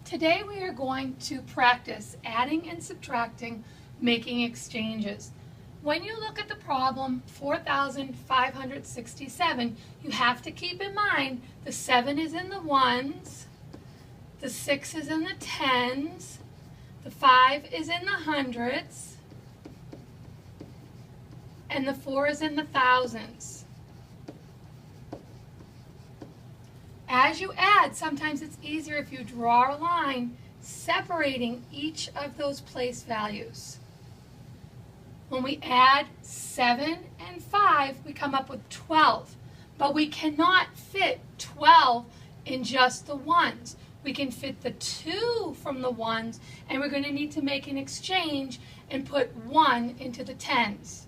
Today we are going to practice adding and subtracting, making exchanges. When you look at the problem 4,567, you have to keep in mind the 7 is in the ones, the 6 is in the tens, the 5 is in the hundreds, and the 4 is in the thousands. As you add, sometimes it's easier if you draw a line separating each of those place values. When we add 7 and 5, we come up with 12. But we cannot fit 12 in just the ones. We can fit the 2 from the ones, and we're going to need to make an exchange and put 1 into the tens.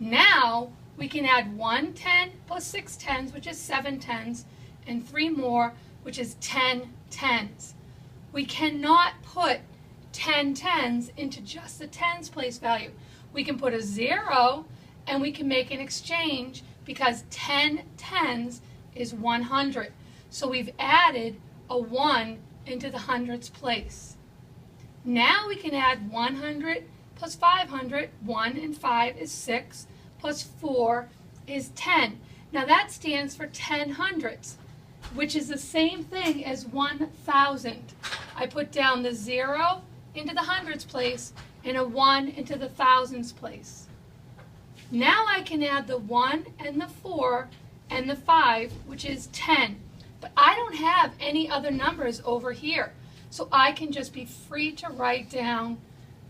Now, we can add 1 10 plus 6 tens, which is 7 tens, and 3 more, which is 10 tens. We cannot put 10 tens into just the tens place value. We can put a 0 and we can make an exchange because 10 tens is 100. So we've added a 1 into the hundreds place. Now we can add 100 plus 500. 1 and 5 is 6, plus 4 is 10. Now that stands for 10 hundredths, which is the same thing as 1,000. I put down the 0 into the hundreds place and a 1 into the thousands place. Now I can add the 1 and the 4 and the 5, which is 10. But I don't have any other numbers over here. So I can just be free to write down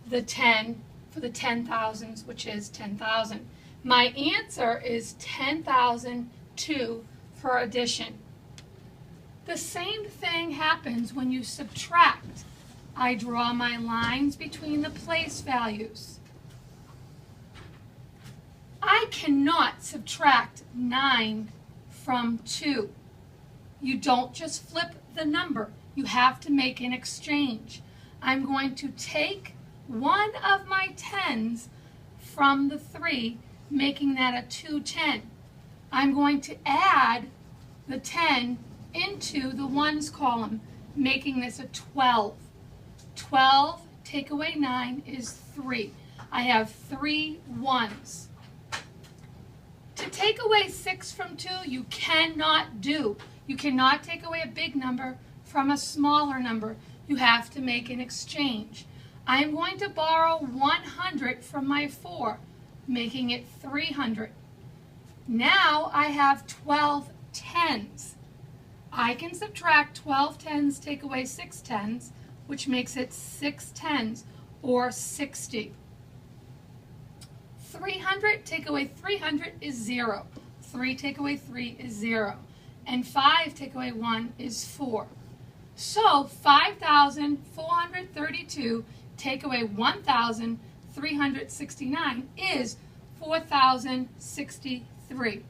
the 10 for the 10,000s, which is 10,000. My answer is 10,002 for addition. The same thing happens when you subtract. I draw my lines between the place values. I cannot subtract 9 from 2. You don't just flip the number. You have to make an exchange. I'm going to take one of my tens from the 3, making that a 210. I'm going to add the 10 into the ones column, making this a 12. 12 take away 9 is 3. I have 3 ones. To take away 6 from 2, you cannot do. You cannot take away a big number from a smaller number. You have to make an exchange. I am going to borrow 100 from my 4, making it 300. Now I have 12 tens. I can subtract 12 tens, take away 6 tens, which makes it 6 tens, or 60. 300 take away 300 is 0. 3 take away 3 is 0. And 5 take away 1 is 4. So 5,432 take away 1,369 is 4,063.